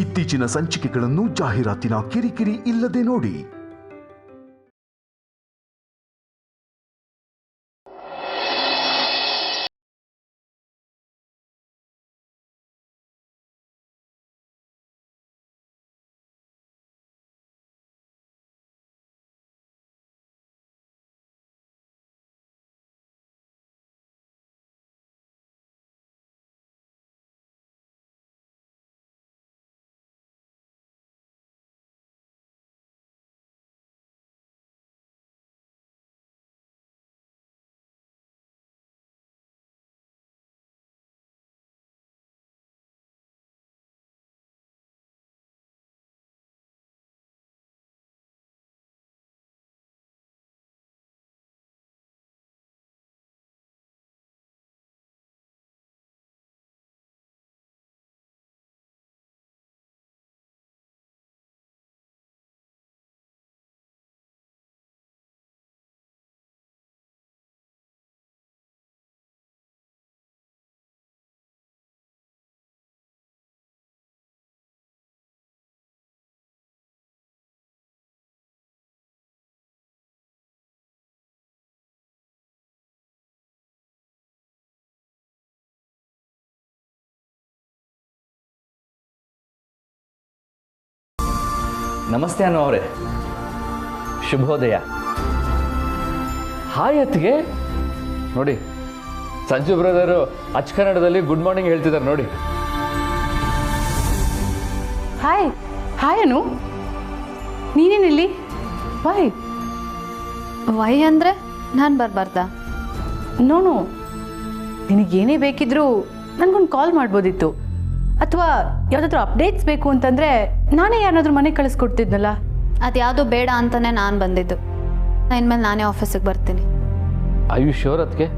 ಇತ್ತೀಚಿನ ಸಂಚಿಕೆಗಳನ್ನು ಜಾಹೀರಾತಿನ ಕಿರಿಕಿರಿ ಇಲ್ಲದೆ ನೋಡಿ. ನಮಸ್ತೆ ಅನ್ನು ಅವರೇ, ಶುಭೋದಯ. ಹಾಯ್ ಅತ್ತಿಗೆ. ನೋಡಿ, ಸಂಜು ಬ್ರದರು ಅಚ್ಚ ಕನ್ನಡದಲ್ಲಿ ಗುಡ್ ಮಾರ್ನಿಂಗ್ ಹೇಳ್ತಿದ್ದಾರೆ ನೋಡಿ. ಹಾಯ್ ಹಾಯ್ ಅನು, ನೀನೇನಿಲ್ಲಿ? ವೈ ಅಂದರೆ ನಾನು ಬರಬಾರ್ದಾ? ನೋನು, ನಿನಗೇನೇ ಬೇಕಿದ್ರೂ ನನಗೊಂದು ಕಾಲ್ ಮಾಡ್ಬೋದಿತ್ತು. ಅಥವಾ ಯಾವುದಾದ್ರೂ ಅಪ್ಡೇಟ್ಸ್ ಬೇಕು ಅಂತಂದರೆ ನಾನೇ ಯಾರನ್ನಾದ್ರೂ ಮನೆಗೆ ಕಳಿಸ್ಕೊಡ್ತಿದ್ನಲ್ಲ. ಅದ್ಯಾವುದೂ ಬೇಡ ಅಂತಲೇ ನಾನು ಬಂದಿದ್ದು. ಇನ್ಮೇಲೆ ನಾನೇ ಆಫೀಸಿಗೆ ಬರ್ತೀನಿ. ಐ ಯು ಶ್ಯೂರ್ ಅದಕ್ಕೆ?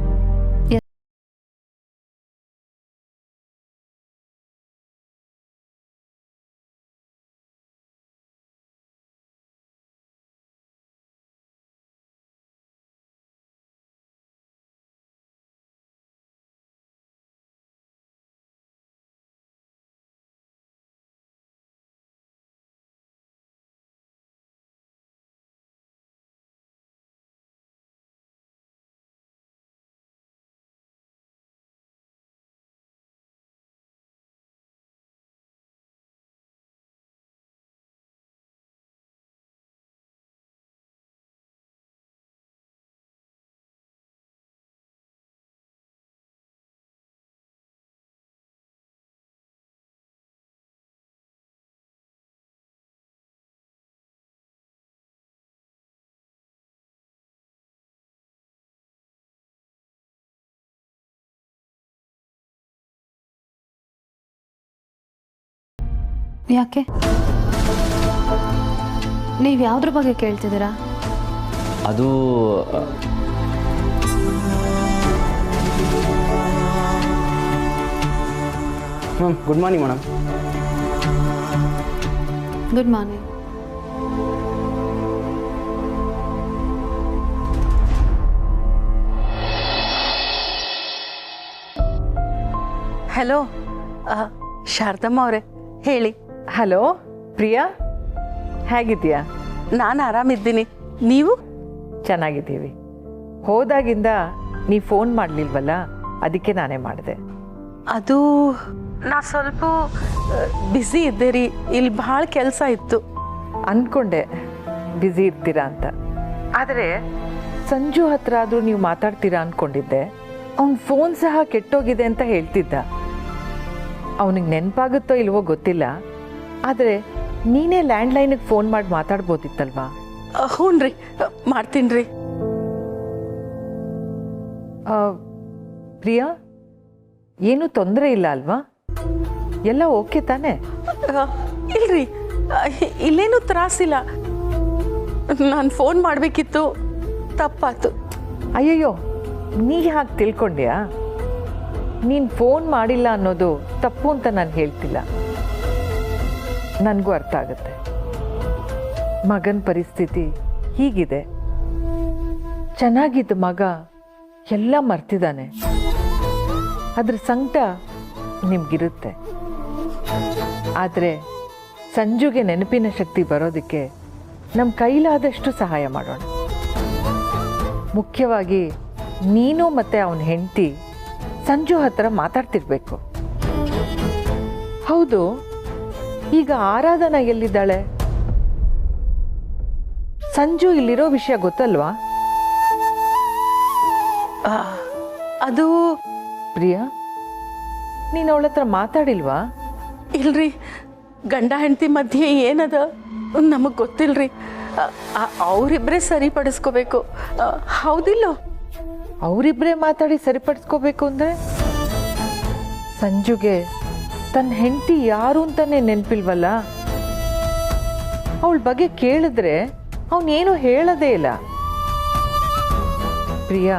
ಯಾಕೆ? ನೀವು ಯಾವುದ್ರ ಬಗ್ಗೆ ಕೇಳ್ತಿದ್ದೀರಾ? ಅದು good morning madam. Good morning. Hello Sharadamma ಅವರೇ, ಹೇಳಿ. ಹಲೋ ಪ್ರಿಯಾ, ಹೇಗಿದ್ದೀಯಾ? ನಾನು ಆರಾಮಿದ್ದೀನಿ, ನೀವು? ಚೆನ್ನಾಗಿದ್ದೀವಿ. ಹೋದಾಗಿಂದ ನೀ ಫೋನ್ ಮಾಡಲಿಲ್ವಲ್ಲ, ಅದಕ್ಕೆ ನಾನೇ ಮಾಡಿದೆ. ಅದು ನಾ ಸ್ವಲ್ಪ ಬ್ಯುಸಿ ಇದ್ದೆ ರೀ, ಇಲ್ಲಿ ಭಾಳ ಕೆಲಸ ಇತ್ತು. ಅಂದ್ಕೊಂಡೆ ಬ್ಯುಸಿ ಇರ್ತೀರಾ ಅಂತ. ಆದರೆ ಸಂಜು ಹತ್ರ ಆದರೂ ನೀವು ಮಾತಾಡ್ತೀರಾ ಅಂದ್ಕೊಂಡಿದ್ದೆ. ಅವ್ನ ಫೋನ್ ಸಹ ಕೆಟ್ಟೋಗಿದೆ ಅಂತ ಹೇಳ್ತಿದ್ದ. ಅವನಿಗೆ ನೆನಪಾಗುತ್ತೋ ಇಲ್ವೋ ಗೊತ್ತಿಲ್ಲ, ಆದರೆ ನೀನೇ ಲ್ಯಾಂಡ್ಲೈನಿಗೆ ಫೋನ್ ಮಾಡಿ ಮಾತಾಡ್ಬೋದಿತ್ತಲ್ವಾ? ಹ್ಞೂ ರೀ, ಮಾಡ್ತೀನಿ ರೀ. ಪ್ರಿಯಾ, ಏನೂ ತೊಂದರೆ ಇಲ್ಲ ಅಲ್ವಾ? ಎಲ್ಲ ಓಕೆ ತಾನೇ? ಇಲ್ರಿ, ಇಲ್ಲೇನೂ ತ್ರಾಸಿಲ್ಲ. ನಾನು ಫೋನ್ ಮಾಡಬೇಕಿತ್ತು, ತಪ್ಪಾತು. ಅಯ್ಯಯ್ಯೋ, ನೀ ಹಾಗೆ ತಿಳ್ಕೊಂಡ್ಯಾ? ನೀನು ಫೋನ್ ಮಾಡಿಲ್ಲ ಅನ್ನೋದು ತಪ್ಪು ಅಂತ ನಾನು ಹೇಳ್ತಿಲ್ಲ. ನನಗೂ ಅರ್ಥ ಆಗುತ್ತೆ. ಮಗನ ಪರಿಸ್ಥಿತಿ ಹೀಗಿದೆ. ಚೆನ್ನಾಗಿದ್ದ ಮಗ ಎಲ್ಲ ಮರ್ತಿದ್ದಾನೆ. ಅದ್ರ ಸಂಕಟ ನಿಮ್ಗಿರುತ್ತೆ. ಆದರೆ ಸಂಜುಗೆ ನೆನಪಿನ ಶಕ್ತಿ ಬರೋದಕ್ಕೆ ನಮ್ಮ ಕೈಲಾದಷ್ಟು ಸಹಾಯ ಮಾಡೋಣ. ಮುಖ್ಯವಾಗಿ ನೀನು ಮತ್ತು ಅವನ ಹೆಂಡತಿ ಸಂಜು ಹತ್ರ ಮಾತಾಡ್ತಿರ್ಬೇಕು. ಹೌದು, ಈಗ ಆರಾಧನಾ ಎಲ್ಲಿದ್ದಾಳೆ? ಸಂಜು ಇಲ್ಲಿರೋ ವಿಷಯ ಗೊತ್ತಲ್ವಾ? ಅದು ಪ್ರಿಯಾ, ನೀನು ಅವಳ ಹತ್ರ ಮಾತಾಡಿಲ್ವಾ? ಇಲ್ರಿ, ಗಂಡ ಹೆಂಡತಿ ಮಧ್ಯೆ ಏನದ ನಮಗೆ ಗೊತ್ತಿಲ್ರಿ. ಅವರಿಬ್ಬರೇ ಸರಿಪಡಿಸ್ಕೋಬೇಕು. ಹೌದಿಲ್ಲ? ಅವರಿಬ್ಬರೇ ಮಾತಾಡಿ ಸರಿಪಡಿಸ್ಕೋಬೇಕು ಅಂದರೆ ಸಂಜುಗೆ ತನ್ನ ಹೆಂಡತಿ ಯಾರು ಅಂತಾನೆ ನೆನಪಿಲ್ವಲ್ಲ. ಅವಳ ಬಗ್ಗೆ ಕೇಳಿದ್ರೆ ಅವನೇನು ಹೇಳೋದೇ ಇಲ್ಲ. ಪ್ರಿಯಾ,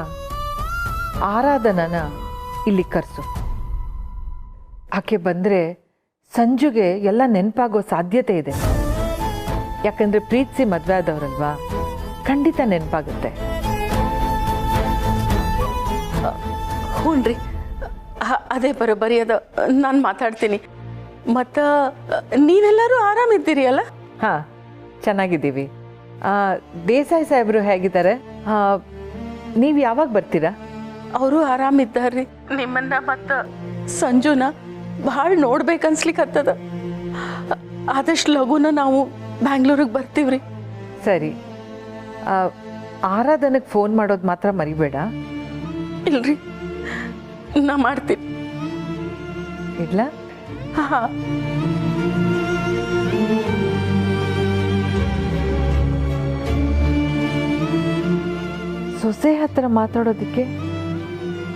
ಆರಾಧನನ ಇಲ್ಲಿ ಕರೆಸು. ಆಕೆ ಬಂದರೆ ಸಂಜುಗೆ ಎಲ್ಲ ನೆನಪಾಗೋ ಸಾಧ್ಯತೆ ಇದೆ. ಯಾಕಂದರೆ ಪ್ರೀತಿಸಿ ಮದುವೆ ಆದವರಲ್ವಾ, ಖಂಡಿತ ನೆನಪಾಗುತ್ತೆ. ಹ್ಞೂನ್ರಿ, ಅದೇ ಬರೋಬ್ಬರಿ ಅದ. ನಾನು ಮಾತಾಡ್ತೀನಿ. ಮತ್ತು ನೀವೆಲ್ಲರೂ ಆರಾಮಿದ್ದೀರಿ ಅಲ್ಲ? ಹಾಂ, ಚೆನ್ನಾಗಿದ್ದೀವಿ. ದೇಸಾಯಿ ಸಾಹೇಬರು ಹೇಗಿದ್ದಾರೆ? ನೀವು ಯಾವಾಗ ಬರ್ತೀರಾ? ಅವರು ಆರಾಮಿದ್ದಾರ್ರಿ. ನಿಮ್ಮನ್ನ ಮತ್ತು ಸಂಜುನ ಭಾಳ ನೋಡ್ಬೇಕನ್ಸ್ಲಿಕ್ಕತ್ತದ. ಆದಷ್ಟು ಲಘುನ ನಾವು ಬ್ಯಾಂಗ್ಳೂರಿಗೆ ಬರ್ತೀವ್ರಿ. ಸರಿ, ಆರಾಧನೆಗೆ ಫೋನ್ ಮಾಡೋದು ಮಾತ್ರ ಮರಿಬೇಡ. ಇಲ್ರಿ, ನಾ ಮಾಡ್ತೀನಿ. ಇಲ್ಲ? ಹಾಂ. ಸೊಸೆ ಹತ್ರ ಮಾತಾಡೋದಕ್ಕೆ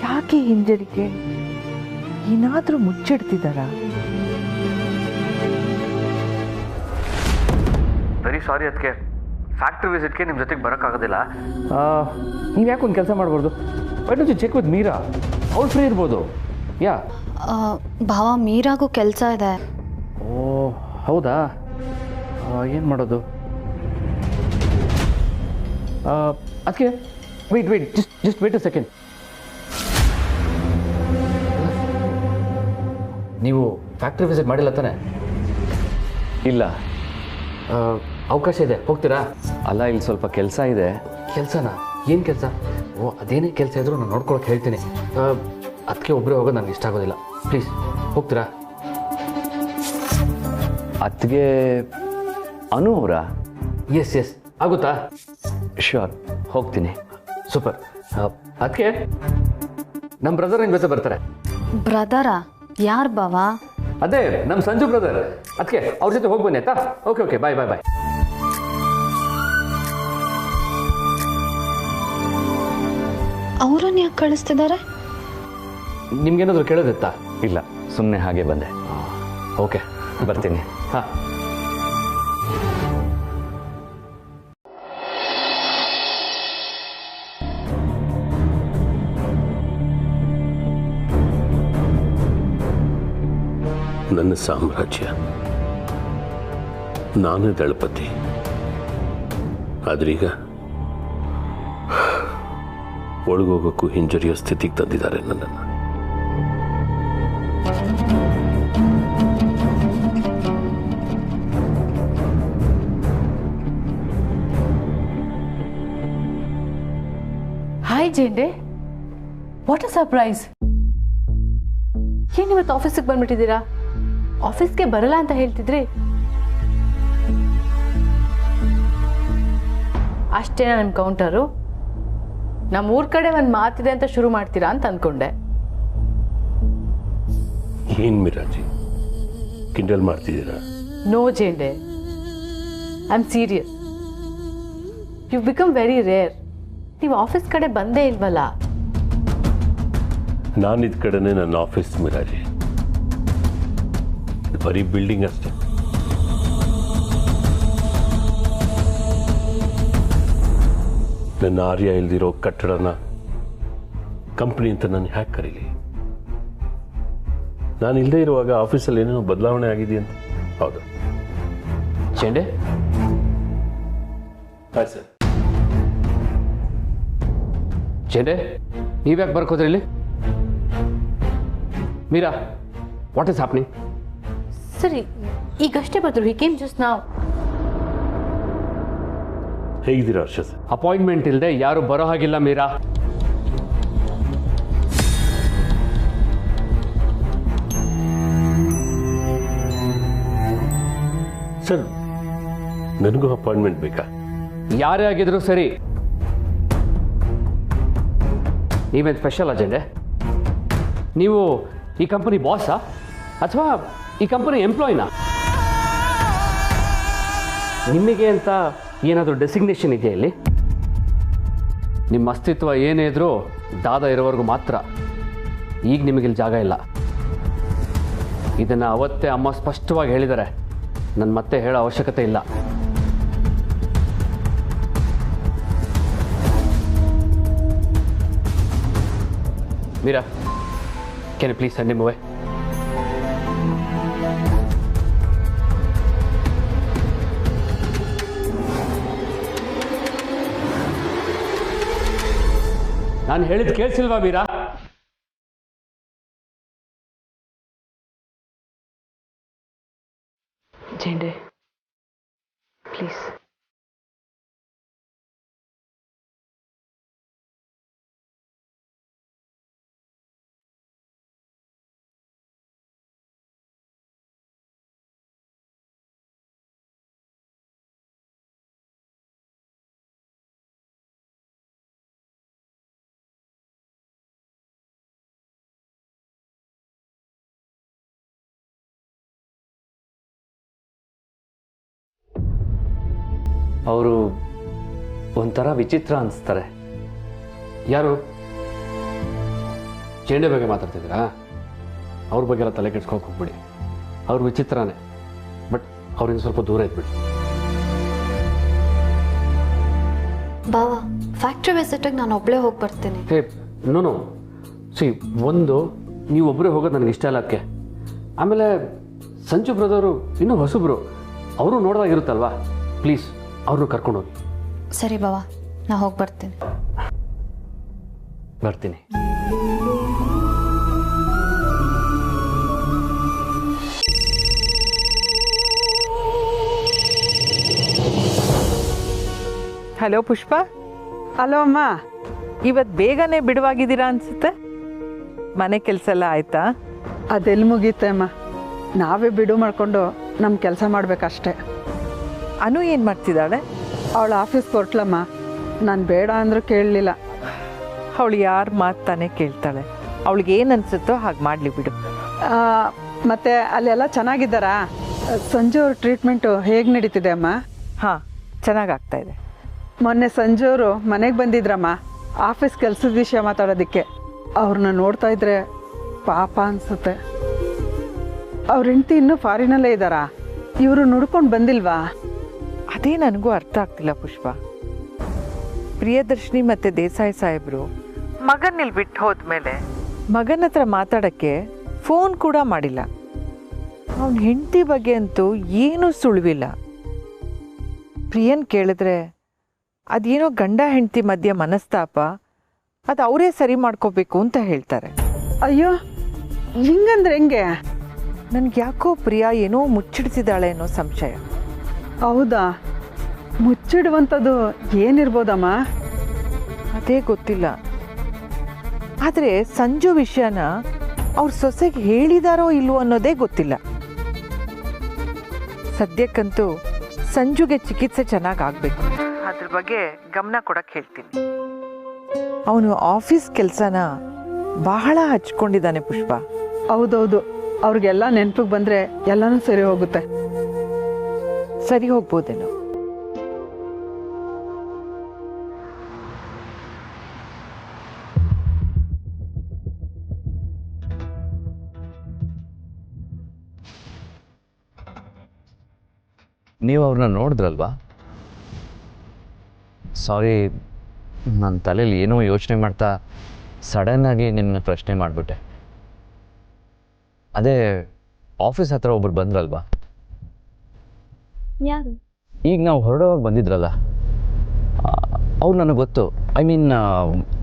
ಯಾಕೆ ಹಿಂಜರಿಕೆ? ಏನಾದರೂ ಮುಚ್ಚಿಡ್ತಿದ್ದಾರ? ವೆರಿ ಸಾರಿ ಅದಕ್ಕೆ ಫ್ಯಾಕ್ಟ್ರಿ ವಿಸಿಟ್ಗೆ ನಿಮ್ಮ ಜೊತೆಗೆ ಬರೋಕ್ಕಾಗೋದಿಲ್ಲ. ನೀವು ಯಾಕೆ ಒಂದು ಕೆಲಸ ಮಾಡ್ಬಾರ್ದು? Why don't you check with Meera? ಅವ್ಳು ಫ್ರೀ ಇರ್ಬೋದು. ಯಾ ಭಾವ, ಮೀರಾಗೂ ಕೆಲಸ ಇದೆ. ಓ ಹೌದಾ? ಏನು ಮಾಡೋದು? ಅದಕ್ಕೆ ವೆಯ್ಟ್ ಜಸ್ಟ್ ವೆಯ್ಟ್ ಅ ಸೆಕೆಂಡ್. ನೀವು ಫ್ಯಾಕ್ಟ್ರಿ ವಿಸಿಟ್ ಮಾಡಿಲ್ಲ ತಾನೆ? ಇಲ್ಲ. ಅವಕಾಶ ಇದೆ, ಹೋಗ್ತೀರಾ? ಅಲ್ಲ, ಇಲ್ಲಿ ಸ್ವಲ್ಪ ಕೆಲಸ ಇದೆ. ಕೆಲಸನಾ? ಏನು ಕೆಲಸ? ಓ, ಅದೇನೇ ಕೆಲಸ ಇದ್ರೂ ನಾನು ನೋಡ್ಕೊಳಕ್ಕೆ ಹೇಳ್ತೀನಿ. ಅದಕ್ಕೆ ಒಬ್ಬರೇ ಹೋಗೋದು ನನಗೆ ಇಷ್ಟ ಆಗೋದಿಲ್ಲ. ಪ್ಲೀಸ್ ಹೋಗ್ತೀರಾ? ಅತ್ತಿಗೆ ಅನು ಅವರಾ? ಎಸ್ ಆಗುತ್ತಾ? ಶ್ಯೂರ್, ಹೋಗ್ತೀನಿ. ಸೂಪರ್. ಅದಕ್ಕೆ ನಮ್ಮ ಬ್ರದರ್ ನಿಮ್ಮ ಜೊತೆ ಬರ್ತಾರೆ. ಬ್ರದರಾ? ಯಾರು ಭಾವ? ಅದೇ ನಮ್ಮ ಸಂಜು ಬ್ರದರ್. ಅದಕ್ಕೆ ಅವ್ರ ಜೊತೆ ಹೋಗಿ ಬನ್ನಿ ಆಯ್ತಾ? Okay bye. ಅವ್ರನ್ನ ಯಾಕೆ ಕಳಿಸ್ತಿದ್ದಾರೆ? ನಿಮ್ಗೇನಾದರೂ ಕೇಳೋದಿತ್ತಾ? ಇಲ್ಲ, ಸುಮ್ಮನೆ ಹಾಗೆ ಬಂದೆ. ಓಕೆ, ಬರ್ತೀನಿ. ಹಾಂ. ನನ್ನ ಸಾಮ್ರಾಜ್ಯ, ನಾನೇ ದಳಪತಿ. ಆದ್ರೀಗ ಒಳಗೋಗೋಕ್ಕೂ ಹಿಂಜರಿಯೋ ಸ್ಥಿತಿಗೆ ತಂದಿದ್ದಾರೆ ನನ್ನನ್ನು. Hi Jende, what a surprise! ಏನು ಇವತ್ತು ಆಫೀಸಿಗೆ ಬಂದ್ಬಿಟ್ಟಿದ್ದೀರಾ? ಆಫೀಸ್ಗೆ ಬರಲ್ಲ ಅಂತ ಹೇಳ್ತಿದ್ರಿ. ಅಷ್ಟೇನಾ ನಿಮ್ಮ ಕೌಂಟರು? ನಮ್ಮ ಊರ ಕಡೆ ಒಂದು ಮಾತಿದೆ ಅಂತ ಶುರು ಮಾಡ್ತೀರಾ ಅಂತ ಅಂದ್ಕೊಂಡೆ. ಏನ್ ಮಿರಾಜಿ, ಕಿಂಡಲ್ ಮಾಡ್ತಿದ್ದೀರಾ? No Jende, I am serious. You become very rare. ನೀವು ಆಫೀಸ್ ಕಡೆ ಬಂದೇ ಇಲ್ವಲ್ಲ? ನಾನಿದ್ ಕಡೆನೆ ನನ್ನ ಆಫೀಸ್ ಮಿರಾಜಿ. ಬರೀ ಬಿಲ್ಡಿಂಗ್ ಅಷ್ಟೇ. ನನ್ನ ಆರ್ಯ ಇಲ್ದಿರೋ ಕಟ್ಟಡನ ಕಂಪ್ನಿ ಅಂತ ನಾನು ಹ್ಯಾಕ್ ಕರೀಲಿ? ನಾನು ಇಲ್ಲದೆ ಇರುವಾಗ ಆಫೀಸಲ್ಲಿ ಏನೇನೋ ಬದಲಾವಣೆ ಆಗಿದೆಯಂತ. ಹೌದು ಚೆಂಡೆ? Hi sir. ಚೆಂಡೆ, ನೀವ್ಯಾಕೆ ಬರ್ಕೋದ್ರಿ ಇಲ್ಲಿ? Meera, what is happening? ಸರಿ, ಈಗಷ್ಟೇ ಬಂದರು. ಹಿ ಕೇಮ್ ಜಸ್ಟ್ ನಾವ್. ಹೇಗಿದ್ದೀರಾ ಹರ್ಷ ಸರ್? ಅಪಾಯಿಂಟ್ಮೆಂಟ್ ಇಲ್ಲದೆ ಯಾರು ಬರೋ ಹಾಗಿಲ್ಲ ಮೀರಾ. ಸರ್ ನನಗೂ ಅಪಾಯಿಂಟ್ಮೆಂಟ್ ಬೇಕಾ? ಯಾರೇ ಆಗಿದ್ರು ಸರಿ. ನೀವೇನು ಸ್ಪೆಷಲ್ ಅಜೆಂಡೆ? ನೀವು ಈ ಕಂಪನಿ ಬಾಸಾ ಅಥವಾ ಈ ಕಂಪನಿ ಎಂಪ್ಲಾಯಿನಾ? ನಿಮಗೆ ಅಂತ ಏನಾದರೂ ಡೆಸಿಗ್ನೇಷನ್ ಇದೆಯಾ ಇಲ್ಲಿ? ನಿಮ್ಮ ಅಸ್ತಿತ್ವ ಏನೇ ಇದ್ರೂ ದಾದ ಇರೋವರೆಗೂ ಮಾತ್ರ. ಈಗ ನಿಮಗಿಲ್ಲಿ ಜಾಗ ಇಲ್ಲ. ಇದನ್ನು ಅವತ್ತೇ ಅಮ್ಮ ಸ್ಪಷ್ಟವಾಗಿ ಹೇಳಿದ್ದಾರೆ. ನಾನು ಮತ್ತೆ ಹೇಳೋ ಅವಶ್ಯಕತೆ ಇಲ್ಲ. Meera, can you please send him away? ನಾನು ಹೇಳಿದ್ದು ಕೇಳಿಸಿಲ್ವಾ ಮೀರಾ? ಜೇಂಡೆ ಪ್ಲೀಸ್. ಅವರು ಒಂಥರ ವಿಚಿತ್ರ ಅನಿಸ್ತಾರೆ. ಯಾರು? ಚೇಂಡೆ ಬಗ್ಗೆ ಮಾತಾಡ್ತಿದ್ದೀರಾ? ಅವ್ರ ಬಗ್ಗೆ ಎಲ್ಲ ತಲೆ ಕೆಡ್ಸ್ಕೊಳಕ್ಕೆ ಹೋಗ್ಬಿಡಿ. ಅವ್ರು ವಿಚಿತ್ರನೇ, ಬಟ್ ಅವ್ರಿಂದ ಸ್ವಲ್ಪ ದೂರ ಇದ್ಬಿಡಿ. ಬಾವಾ, ಫ್ಯಾಕ್ಟ್ರಿ ವಿಸಿಟಿಗೆ ನಾನು ಒಬ್ಬಳೇ ಹೋಗಿ ಬರ್ತೀನಿ. ಹೇ ನೋ ಸಿ, ಒಂದು ನೀವು ಒಬ್ಬರೇ ಹೋಗೋದು ನನಗೆ ಇಷ್ಟ ಇಲ್ಲ. ಅದಕ್ಕೆ ಆಮೇಲೆ ಸಂಜು ಬ್ರದರು ಇನ್ನೂ ಹೊಸಬ್ರು, ಅವರು ನೋಡೋದಾಗಿರುತ್ತಲ್ವಾ. ಪ್ಲೀಸ್ ಅವ್ರನ್ನೂ ಕರ್ಕೊಂಡೋಗಿ. ಸರಿ ಬಾವಾ, ನಾ ಹೋಗಿ ಬರ್ತೀನಿ. ಬರ್ತೀನಿ. ಹಲೋ ಪುಷ್ಪ. ಹಲೋ ಅಮ್ಮ, ಇವತ್ತು ಬೇಗನೆ ಬಿಡುವಾಗಿದ್ದೀರಾ ಅನ್ಸುತ್ತೆ. ಮನೆ ಕೆಲಸ ಎಲ್ಲ ಆಯ್ತಾ? ಅದೆಲ್ಲಿ ಮುಗೀತೆ ಅಮ್ಮ, ನಾವೇ ಬಿಡು ಮಾಡಿಕೊಂಡು ನಮ್ಮ ಕೆಲಸ ಮಾಡಬೇಕಷ್ಟೆ. ಅನು ಏನು ಮಾಡ್ತಿದ್ದಾಳೆ? ಅವಳು ಆಫೀಸ್ಗೆ ಹೊರಟ್ಲಮ್ಮ. ನಾನು ಬೇಡ ಅಂದರೂ ಕೇಳಲಿಲ್ಲ. ಅವಳು ಯಾರು ಮಾತಾನೆ ಕೇಳ್ತಾಳೆ. ಅವಳಿಗೆ ಏನು ಅನಿಸುತ್ತೋ ಹಾಗೆ ಮಾಡಲಿ ಬಿಡು. ಮತ್ತು ಅಲ್ಲೆಲ್ಲ ಚೆನ್ನಾಗಿದ್ದಾರಾ? ಸಂಜು ಅವ್ರ ಟ್ರೀಟ್ಮೆಂಟು ಹೇಗೆ ನಡೀತಿದೆ ಅಮ್ಮ? ಹಾಂ, ಚೆನ್ನಾಗಾಗ್ತಾ ಇದೆ. ಮೊನ್ನೆ ಸಂಜು ಅವರು ಮನೆಗೆ ಬಂದಿದ್ರಮ್ಮ, ಆಫೀಸ್ ಕೆಲಸದ ವಿಷಯ ಮಾತಾಡೋದಕ್ಕೆ. ಅವ್ರನ್ನ ನೋಡ್ತಾ ಇದ್ರೆ ಪಾಪ ಅನಿಸುತ್ತೆ. ಅವ್ರ ಹೆಂಡತಿ ಇನ್ನೂ ಫಾರಿನಲ್ಲೇ ಇದ್ದಾರಾ? ಇವರು ನುಡ್ಕೊಂಡು ಬಂದಿಲ್ವಾ? ಅದೇ ನನಗೂ ಅರ್ಥ ಆಗ್ತಿಲ್ಲ ಪುಷ್ಪ. ಪ್ರಿಯದರ್ಶಿನಿ ಮತ್ತು ದೇಸಾಯಿ ಸಾಹೇಬರು ಮಗನಿಲ್ ಬಿಟ್ಟು ಹೋದ್ಮೇಲೆ ಮಗನ ಹತ್ರ ಮಾತಾಡೋಕ್ಕೆ ಫೋನ್ ಕೂಡ ಮಾಡಿಲ್ಲ. ಅವನ ಹೆಂಡತಿ ಬಗ್ಗೆ ಅಂತೂ ಏನೂ ಸುಳಿವಿಲ್ಲ. ಪ್ರಿಯನ್ ಕೇಳಿದ್ರೆ ಅದೇನೋ ಗಂಡ ಹೆಂಡತಿ ಮಧ್ಯೆ ಮನಸ್ತಾಪ, ಅದು ಅವರೇ ಸರಿ ಮಾಡ್ಕೋಬೇಕು ಅಂತ ಹೇಳ್ತಾರೆ. ಅಯ್ಯೋ, ಹಿಂಗಂದ್ರೆ ಹೆಂಗೆ? ನನಗೆ ಯಾಕೋ ಪ್ರಿಯಾ ಏನೋ ಮುಚ್ಚಿಡ್ತಿದ್ದಾಳೆ ಅನ್ನೋ ಸಂಶಯ. ಹೌದಾ? ಮುಚ್ಚಿಡುವಂಥದ್ದು ಏನಿರ್ಬೋದಮ್ಮ? ಅದೇ ಗೊತ್ತಿಲ್ಲ. ಆದರೆ ಸಂಜು ವಿಷಯನ ಅವ್ರ ಸೊಸೆಗೆ ಹೇಳಿದಾರೋ ಇಲ್ವೋ ಅನ್ನೋದೇ ಗೊತ್ತಿಲ್ಲ. ಸದ್ಯಕ್ಕಂತೂ ಸಂಜುಗೆ ಚಿಕಿತ್ಸೆ ಚೆನ್ನಾಗಿ ಆಗಬೇಕು. ಅದ್ರ ಬಗ್ಗೆ ಗಮನ ಕೊಡಕ್ಕೆ ಹೇಳ್ತೀನಿ. ಅವನು ಆಫೀಸ್ ಕೆಲಸನ ಬಹಳ ಹಚ್ಕೊಂಡಿದ್ದಾನೆ ಪುಷ್ಪ. ಹೌದೌದು, ಅವ್ರಿಗೆಲ್ಲ ನೆನಪಿಗೆ ಬಂದರೆ ಎಲ್ಲನೂ ಸರಿ ಹೋಗುತ್ತೆ. ಸರಿ ಹೋಗ್ಬೋದೇನೋ. ನೀವು ಅವ್ರನ್ನ ನೋಡಿದ್ರಲ್ವಾ? ಸಾರಿ, ನನ್ನ ತಲೆಯಲ್ಲಿ ಏನೋ ಯೋಚನೆ ಮಾಡ್ತಾ ಸಡನ್ನಾಗಿ ನಿನ್ನ ಪ್ರಶ್ನೆ ಮಾಡಿಬಿಟ್ಟೆ. ಅದೇ ಆಫೀಸ್ ಹತ್ರ ಒಬ್ರು ಬಂದ್ರಲ್ವಾ? ಯಾರು? ಈಗ ನಾವು ಹೊರಡುವಾಗ ಬಂದಿದ್ರಲ್ಲ, ಅವ್ರು ನನಗೆ ಗೊತ್ತು. ಐ ಮೀನ್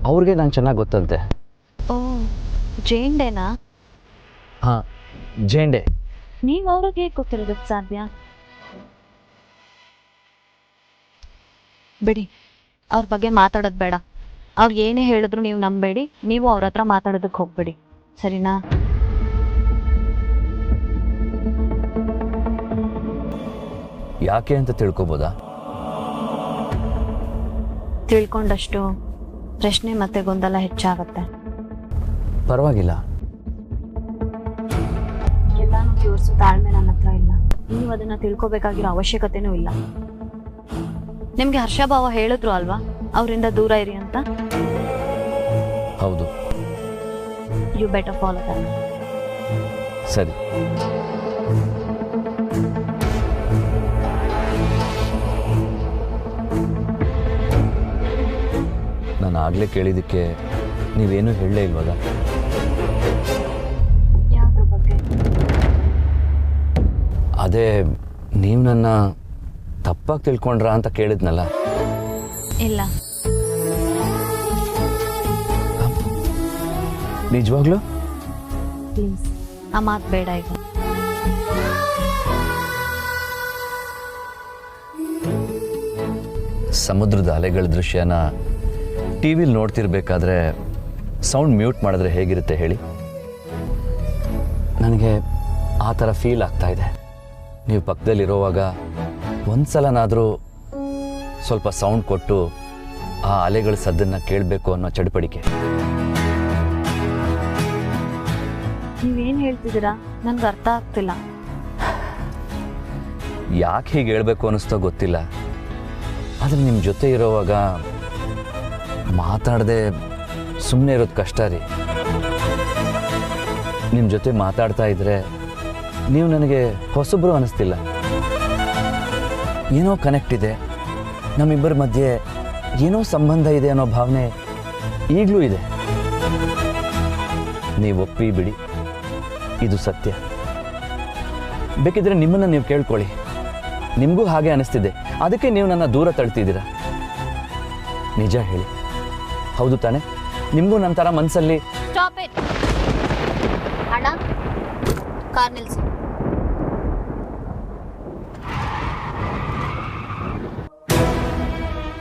ಅವ್ರಿಗೆ ನಾನು ಚೆನ್ನಾಗಿ ಗೊತ್ತಂತೆ. ಓ, ಜೇಂಡೆನಾ? ಹಾಂ, ಜೇಂಡೆ. ನೀವು ಅವ್ರಿಗೆ ಹೇಗೆ ಗೊತ್ತಿರೋದಕ್ಕೆ ಸಾಧ್ಯ? ಬಿಡಿ, ಅವ್ರ ಬಗ್ಗೆ ಮಾತಾಡೋದು ಬೇಡ. ಅವ್ರು ಏನೇ ಹೇಳಿದ್ರು ನೀವು ನಂಬೇಡಿ, ನೀವು ಅವ್ರ ಹತ್ರ ಮಾತಾಡೋದಕ್ಕೆ ಹೋಗ್ಬೇಡಿ, ಸರಿನಾ? ಯಾಕೆ ಅಂತ ತಿಳ್ಕೊಬೋದಾ? ತಿಳ್ಕೊಂಡಷ್ಟು ಪ್ರಶ್ನೆ ಮತ್ತೆ ಗೊಂದಲ ಹೆಚ್ಚಾಗತ್ತೆ. ಪರವಾಗಿಲ್ಲ. ಎಲ್ಲಾನು ತೋರಿಸೋ ತಾಳ್ಮೆ ನನ್ನ ಹತ್ರ ಇಲ್ಲ. ನೀವು ಅದನ್ನ ತಿಳ್ಕೊಬೇಕಾಗಿರೋ ಅವಶ್ಯಕತೆನೂ ಇಲ್ಲ. ನಿಮ್ಗೆ ಹರ್ಷಭಾವ ಹೇಳಿದ್ರು ಅಲ್ವಾ ಅವರಿಂದ ದೂರ ಇರಿ ಅಂತ? ಹೌದು. You better follow that. ಸರಿ. ನಾನು ಆಗಲೇ ಕೇಳಿದ್ದಕ್ಕೆ ನೀವೇನು ಹೇಳಲೇ ಇಲ್ವಲ್ಲ? ಯಾವ್ದ್ರ ಬಗ್ಗೆ? ಅದೇ ನೀವು ನನ್ನ ತಪ್ಪಾಗಿ ತಿಳ್ಕೊಂಡ್ರ ಅಂತ ಕೇಳಿದ್ನಲ್ಲ. ಇಲ್ಲ. ನಿಜವಾಗ್ಲೂ? ಪ್ಲೀಸ್ ಆ ಮಾತು ಬೇಡ ಈಗ. ಸಮುದ್ರದ ಅಲೆಗಳ ದೃಶ್ಯನ ಟಿವಿಲಿ ನೋಡ್ತಿರ್ಬೇಕಾದ್ರೆ ಸೌಂಡ್ ಮ್ಯೂಟ್ ಮಾಡಿದ್ರೆ ಹೇಗಿರುತ್ತೆ ಹೇಳಿ? ನನಗೆ ಆ ಥರ ಫೀಲ್ ಆಗ್ತಾ ಇದೆ. ನೀವು ಪಕ್ಕದಲ್ಲಿರೋವಾಗ ಒಂದ್ಸಲನಾದರೂ ಸ್ವಲ್ಪ ಸೌಂಡ್ ಕೊಟ್ಟು ಆ ಅಲೆಗಳ ಸದ್ದನ್ನು ಕೇಳಬೇಕು ಅನ್ನೋ ಚಡಪಡಿಕೆ. ನೀವೇನು ಹೇಳ್ತಿದ್ದೀರಾ ನನ್ಗೆ ಅರ್ಥ ಆಗ್ತಿಲ್ಲ. ಯಾಕೆ ಹೀಗೆ ಹೇಳ್ಬೇಕು ಅನ್ನಿಸ್ತೋ ಗೊತ್ತಿಲ್ಲ, ಆದರೆ ನಿಮ್ಮ ಜೊತೆ ಇರೋವಾಗ ಮಾತಾಡದೆ ಸುಮ್ಮನೆ ಇರೋದು ಕಷ್ಟ ರೀ. ನಿಮ್ಮ ಜೊತೆ ಮಾತಾಡ್ತಾ ಇದ್ರೆ ನೀವು ನನಗೆ ಹೊಸಬ್ರು ಅನ್ನಿಸ್ತಿಲ್ಲ. ಏನೋ ಕನೆಕ್ಟ್ ಇದೆ, ನಮ್ಮಿಬ್ಬರ ಮಧ್ಯೆ ಏನೋ ಸಂಬಂಧ ಇದೆ ಅನ್ನೋ ಭಾವನೆ ಈಗಲೂ ಇದೆ. ನೀವು ಒಪ್ಪಿ ಬಿಡಿ, ಇದು ಸತ್ಯ. ಬೇಕಿದ್ರೆ ನಿಮ್ಮನ್ನು ನೀವು ಕೇಳ್ಕೊಳ್ಳಿ, ನಿಮಗೂ ಹಾಗೆ ಅನಿಸ್ತಿದೆ, ಅದಕ್ಕೆ ನೀವು ನನ್ನ ದೂರ ತಳ್ತಿದ್ದೀರಾ. ನಿಜ ಹೇಳಿ, ಹೌದು ತಾನೆ? ನಿಮಗೂ ನನ್ನ ಥರ ಮನಸ್ಸಲ್ಲಿ ಸ್ಟಾಪ್ ಇಟ್. ಅಣ್ಣ, ಕಾರ್ ನಿಲ್ಸಿ.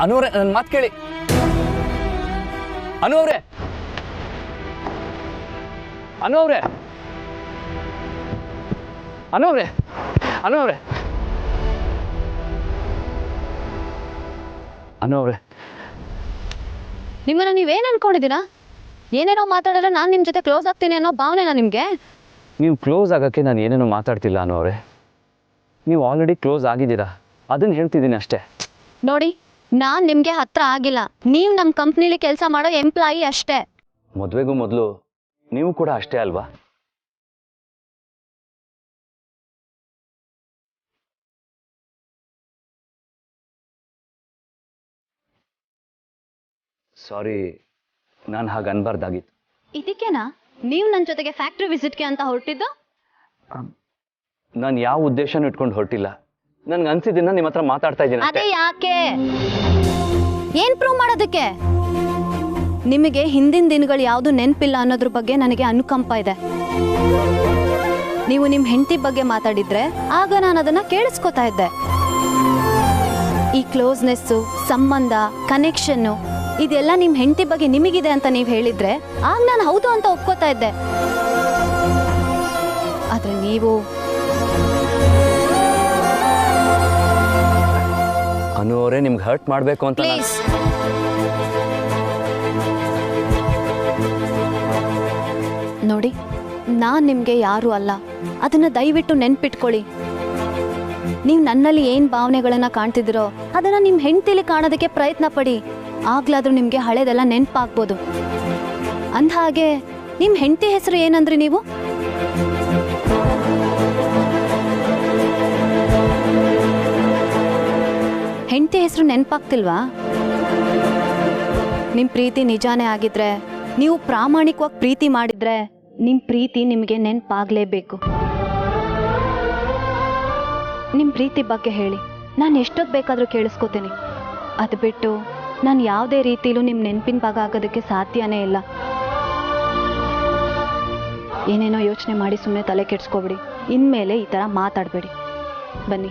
ಅನು ಅವರೇ, ನನ್ನ ಮಾತು ಕೇಳಿ. ಅನು ಅವರೇ, ಅನು ಅವರೇ, ಅನು ಅವರೇ, ಅನು ಅವರೇ, ಅನು ಅವರೇ. ನಿಮ್ಮನ್ನ ನೀವೇನು ಅನ್ಕೊಂಡಿದ್ದೀರಾ? ಏನೇನೋ ಮಾತಾಡಿದ್ರೆ ನಾನು ನಿಮ್ಮ ಜೊತೆ ಕ್ಲೋಸ್ ಆಗ್ತೀನಿ ಅನ್ನೋ ಭಾವನೆನಾ ನಿಮಗೆ? ನೀವು ಕ್ಲೋಸ್ ಆಗೋಕ್ಕೆ ನಾನು ಏನೇನೋ ಮಾತಾಡ್ತಿಲ್ಲ ಅನು ಅವರೇ. ನೀವು ಆಲ್ರೆಡಿ ಕ್ಲೋಸ್ ಆಗಿದ್ದೀರಾ, ಅದನ್ನು ಹೇಳ್ತಿದ್ದೀನಿ ಅಷ್ಟೇ. ನೋಡಿ, ನಾನು ನಿಮಗೆ ಹತ್ರ ಆಗಿಲ್ಲ. ನೀವು ನಮ್ಮ ಕಂಪ್ನಿಲಿ ಕೆಲಸ ಮಾಡೋ ಎಂಪ್ಲಾಯಿ ಅಷ್ಟೇ. ಮದುವೆಗೂ ಮೊದಲು ನೀವು ಕೂಡ ಅಷ್ಟೇ ಅಲ್ವಾ? ಸಾರಿ, ನಾನು ಹಾಗೆ ಅನ್ಬಾರ್ದಾಗಿತ್ತು. ಇದಕ್ಕೇನಾ ನೀವು ನನ್ನ ಜೊತೆಗೆ ಫ್ಯಾಕ್ಟ್ರಿ ವಿಸಿಟ್ಗೆ ಅಂತ ಹೊರಟಿದ್ದು? ನಾನು ಯಾವ ಉದ್ದೇಶನೂ ಇಟ್ಕೊಂಡು ಹೊರಟಿಲ್ಲ. ನನ್ಗೆ ಅನ್ಸಿದ್ದನ್ನ ನಿಮ್ಮ ಹತ್ರ ಮಾತಾಡ್ತಾ ಇದ್ದೀನಿ. ಅದೇ ಯಾಕೆ? ಏನ್ ಪ್ರೂವ್ ಮಾಡೋದಕ್ಕೆ? ನಿಮಗೆ ಹಿಂದಿನ ದಿನಗಳು ಯಾವುದು ನೆನಪಿಲ್ಲ ಅನ್ನೋದ್ರ ಬಗ್ಗೆ ನನಗೆ ಅನುಕಂಪ ಇದೆ. ನೀವು ನಿಮ್ಮ ಹೆಂಡತಿ ಬಗ್ಗೆ ಮಾತಾಡಿದ್ರೆ ಆಗ ನಾನು ಅದನ್ನ ಕೇಳಿಸ್ಕೊತಾ ಇದ್ದೆ. ಈ ಕ್ಲೋಸ್ನೆಸ್ಸು, ಸಂಬಂಧ, ಕನೆಕ್ಷನ್ನು ಇದೆಲ್ಲ ನಿಮ್ಮ ಹೆಂಡತಿ ಬಗ್ಗೆ ನಿಮಗಿದೆ ಅಂತ ನೀವು ಹೇಳಿದ್ರೆ ಆಗ ನಾನು ಹೌದು ಅಂತ ಒಪ್ಕೋತಾ ಇದ್ದೆ. ಆದ್ರೆ ನೀವು ಅನು ಅವರೇ, ನಿಮ್ಗೆ ಹರ್ಟ್ ಮಾಡಬೇಕು ಅಂತ ಪ್ಲೀಸ್. ನೋಡಿ, ನಾನು ನಿಮಗೆ ಯಾರು ಅಲ್ಲ, ಅದನ್ನ ದಯವಿಟ್ಟು ನೆನ್ಪಿಟ್ಕೊಳ್ಳಿ. ನೀವು ನನ್ನಲ್ಲಿ ಏನು ಭಾವನೆಗಳನ್ನ ಕಾಣ್ತಿದ್ದೀರೋ ಅದನ್ನ ನಿಮ್ಮ ಹೆಂಡತಿಲಿ ಕಾಣೋದಕ್ಕೆ ಪ್ರಯತ್ನ ಪಡಿ. ಆಗ್ಲಾದ್ರೂ ನಿಮಗೆ ಹಳೇದೆಲ್ಲ ನೆನಪಾಗ್ಬೋದು. ಅಂದಹಾಗೆ ನಿಮ್ಮ ಹೆಂಡತಿ ಹೆಸರು ಏನಂದ್ರಿ ನೀವು? ಹೆಂಡತಿ ಹೆಸರು ನೆನಪಾಗ್ತಿಲ್ವಾ? ನಿಮ್ಮ ಪ್ರೀತಿ ನಿಜಾನೇ ಆಗಿದ್ರೆ, ನೀವು ಪ್ರಾಮಾಣಿಕವಾಗಿ ಪ್ರೀತಿ ಮಾಡಿದ್ರೆ ನಿಮ್ಮ ಪ್ರೀತಿ ನಿಮಗೆ ನೆನಪಾಗಲೇಬೇಕು. ನಿಮ್ಮ ಪ್ರೀತಿ ಬಗ್ಗೆ ಹೇಳಿ, ನಾನು ಎಷ್ಟೊತ್ತು ಬೇಕಾದರೂ ಕೇಳಿಸ್ಕೋತೀನಿ. ಅದು ಬಿಟ್ಟು ನಾನು ಯಾವುದೇ ರೀತಿಲೂ ನಿಮ್ಮ ನೆನಪಿನ ಭಾಗ ಆಗೋದಕ್ಕೆ ಸಾಧ್ಯನೇ ಇಲ್ಲ. ಏನೇನೋ ಯೋಚನೆ ಮಾಡಿ ಸುಮ್ಮನೆ ತಲೆ ಕೆಡಿಸ್ಕೊಬಿಡಿ. ಇನ್ಮೇಲೆ ಈ ಥರ ಮಾತಾಡಬೇಡಿ. ಬನ್ನಿ.